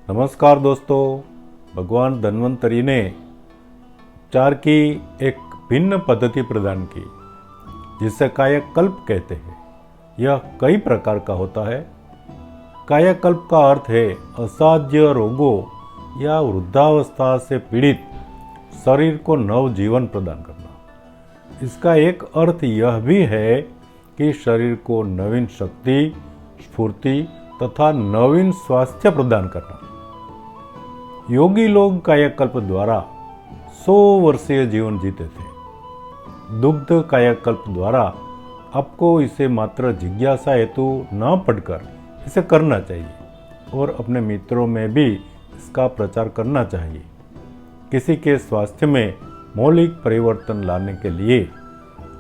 नमस्कार दोस्तों, भगवान धन्वंतरी ने उपचार की एक भिन्न पद्धति प्रदान की जिसे कायाकल्प कहते हैं। यह कई प्रकार का होता है। कायाकल्प का अर्थ है असाध्य रोगों या वृद्धावस्था से पीड़ित शरीर को नव जीवन प्रदान करना। इसका एक अर्थ यह भी है कि शरीर को नवीन शक्ति, स्फूर्ति तथा नवीन स्वास्थ्य प्रदान करना। योगी लोग कायाकल्प द्वारा 100 वर्षीय जीवन जीते थे। दुग्ध कायाकल्प द्वारा आपको इसे मात्र जिज्ञासा हेतु न पढ़कर इसे करना चाहिए और अपने मित्रों में भी इसका प्रचार करना चाहिए। किसी के स्वास्थ्य में मौलिक परिवर्तन लाने के लिए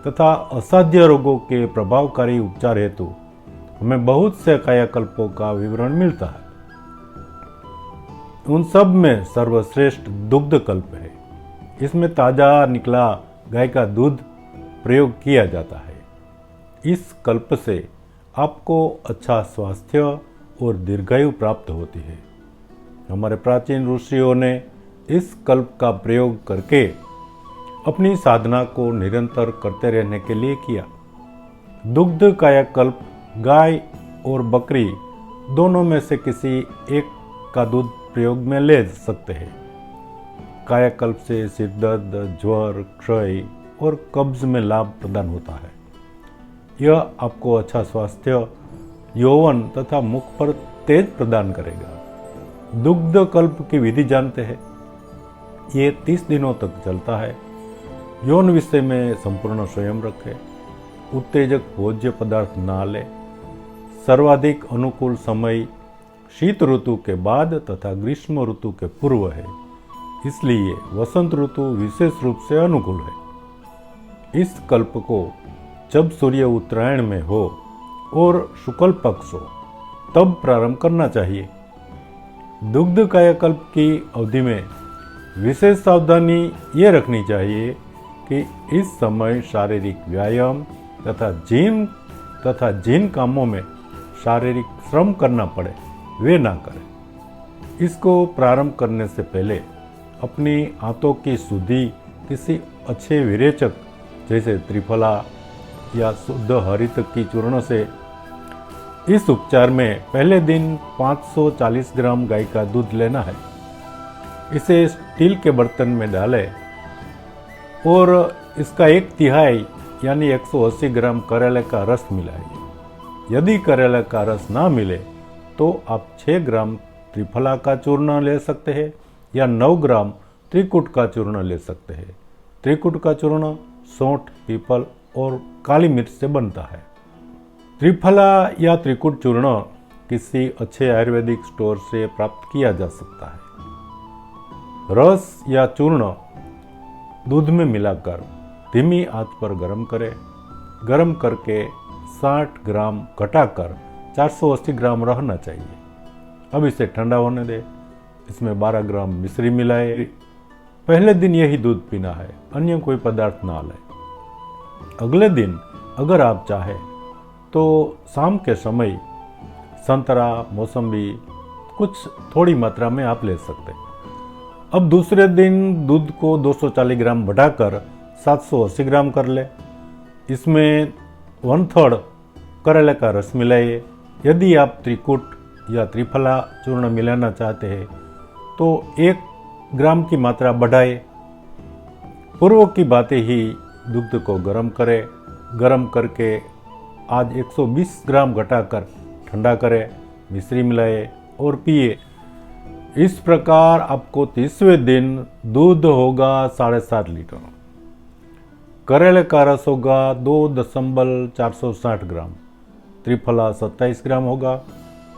तथा असाध्य रोगों के प्रभावकारी उपचार हेतु हमें बहुत से कायाकल्पों का विवरण मिलता है। उन सब में सर्वश्रेष्ठ दुग्ध कल्प है। इसमें ताजा निकला गाय का दूध प्रयोग किया जाता है। इस कल्प से आपको अच्छा स्वास्थ्य और दीर्घायु प्राप्त होती है। हमारे प्राचीन ऋषियों ने इस कल्प का प्रयोग करके अपनी साधना को निरंतर करते रहने के लिए किया। दुग्ध कायाकल्प गाय और बकरी दोनों में से किसी एक का दूध प्रयोग में ले सकते हैं। कायाकल्प से सिरदर्द, ज्वर, क्षय और कब्ज में लाभ प्रदान होता है। यह आपको अच्छा स्वास्थ्य, यौवन तथा मुख पर तेज प्रदान करेगा। दुग्ध कल्प की विधि जानते हैं। ये 30 दिनों तक चलता है। यौन विषय में संपूर्ण संयम रखें। उत्तेजक भोज्य पदार्थ ना लें। सर्वाधिक अनुकूल समय शीत ऋतु के बाद तथा ग्रीष्म ऋतु के पूर्व है, इसलिए वसंत ऋतु विशेष रूप से अनुकूल है। इस कल्प को जब सूर्य उत्तरायण में हो और शुक्ल पक्ष हो तब प्रारंभ करना चाहिए। दुग्ध कायाकल्प की अवधि में विशेष सावधानी ये रखनी चाहिए कि इस समय शारीरिक व्यायाम तथा जिन कामों में शारीरिक श्रम करना पड़े वे ना करें। इसको प्रारंभ करने से पहले अपनी आंतों की शुद्धि किसी अच्छे विरेचक जैसे त्रिफला या शुद्ध हरित की चूर्ण से। इस उपचार में पहले दिन 540 ग्राम गाय का दूध लेना है। इसे स्टील के बर्तन में डालें और इसका 1/3 यानी 180 ग्राम करेले का रस मिलाइए। यदि करेले का रस ना मिले तो आप 6 ग्राम त्रिफला का चूर्ण ले सकते हैं या 9 ग्राम त्रिकुट का चूर्ण ले सकते हैं। त्रिकुट का चूर्ण सौंठ, पीपल और काली मिर्च से बनता है। त्रिफला या त्रिकुट चूर्ण किसी अच्छे आयुर्वेदिक स्टोर से प्राप्त किया जा सकता है। रस या चूर्ण दूध में मिलाकर धीमी आंच पर गर्म करें। गर्म करके 60 ग्राम घटाकर 480 ग्राम रहना चाहिए। अब इसे ठंडा होने दें। इसमें 12 ग्राम मिश्री मिलाए। पहले दिन यही दूध पीना है, अन्य कोई पदार्थ ना लें। अगले दिन अगर आप चाहें तो शाम के समय संतरा, मौसम्बी कुछ थोड़ी मात्रा में आप ले सकते हैं। अब दूसरे दिन दूध को 240 ग्राम बढ़ाकर 780 ग्राम कर ले। इसमें 1/3 करेले का रस मिलाइए। यदि आप त्रिकुट या त्रिफला चूर्ण मिलाना चाहते हैं तो 1 ग्राम की मात्रा बढ़ाए। पूर्व की बातें ही दूध को गर्म करें। गर्म करके आज 120 ग्राम घटाकर ठंडा करें, मिश्री मिलाए और पिए। इस प्रकार आपको 30वें दिन दूध होगा 7.5 लीटर। करेले का रस होगा 2.460 ग्राम। त्रिफला 27 ग्राम होगा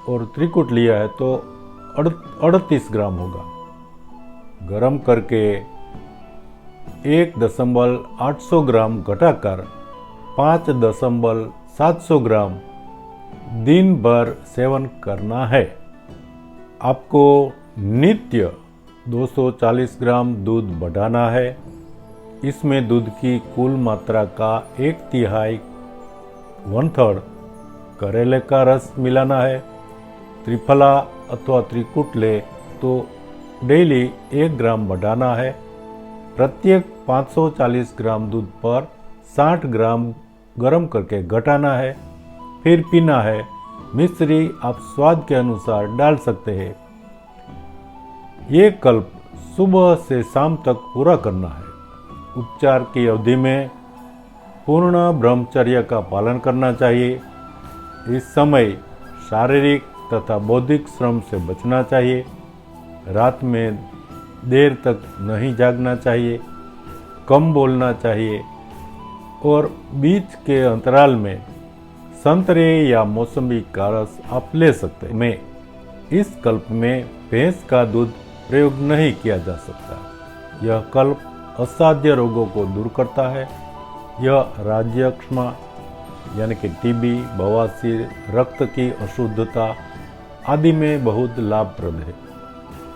और त्रिकुट लिया है तो 38 ग्राम होगा। गरम करके 1.800 ग्राम घटाकर 5.700 ग्राम दिन भर सेवन करना है। आपको नित्य 240 ग्राम दूध बढ़ाना है। इसमें दूध की कुल मात्रा का 1/3 1/3 करेले का रस मिलाना है। त्रिफला अथवा त्रिकूट ले तो डेली 1 ग्राम बढ़ाना है। प्रत्येक 540 ग्राम दूध पर 60 ग्राम गर्म करके घटाना है, फिर पीना है। मिश्री आप स्वाद के अनुसार डाल सकते हैं। ये कल्प सुबह से शाम तक पूरा करना है। उपचार की अवधि में पूर्ण ब्रह्मचर्य का पालन करना चाहिए। इस समय शारीरिक तथा बौद्धिक श्रम से बचना चाहिए। रात में देर तक नहीं जागना चाहिए, कम बोलना चाहिए और बीच के अंतराल में संतरे या मौसमी का रस आप ले सकते हैं। में इस कल्प में भैंस का दूध प्रयोग नहीं किया जा सकता। यह कल्प असाध्य रोगों को दूर करता है। यह राज्यक्षमा यानी कि टीबी, बवासीर, रक्त की अशुद्धता आदि में बहुत लाभप्रद है।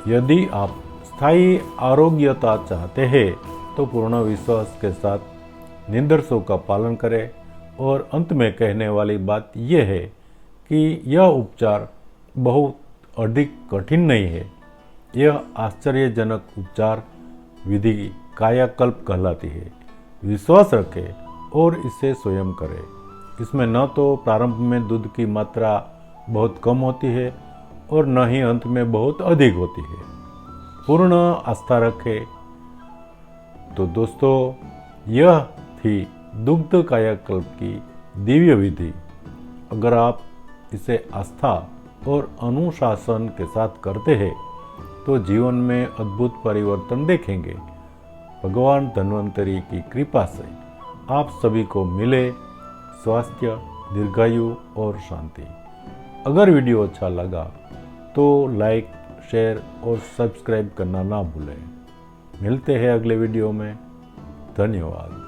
यदि आप स्थायी आरोग्यता चाहते हैं तो पूर्ण विश्वास के साथ निर्देशों का पालन करें। और अंत में कहने वाली बात यह है कि यह उपचार बहुत अधिक कठिन नहीं है। यह आश्चर्यजनक उपचार विधि कायाकल्प कहलाती है। विश्वास रखें और इसे स्वयं करें। इसमें न तो प्रारंभ में दूध की मात्रा बहुत कम होती है और न ही अंत में बहुत अधिक होती है। पूर्ण आस्था रखें। तो दोस्तों, यह थी दुग्ध कायाकल्प की दिव्य विधि। अगर आप इसे आस्था और अनुशासन के साथ करते हैं तो जीवन में अद्भुत परिवर्तन देखेंगे। भगवान धन्वंतरी की कृपा से आप सभी को मिले स्वास्थ्य, दीर्घायु और शांति। अगर वीडियो अच्छा लगा तो लाइक, शेयर और सब्सक्राइब करना ना भूलें। मिलते हैं अगले वीडियो में। धन्यवाद।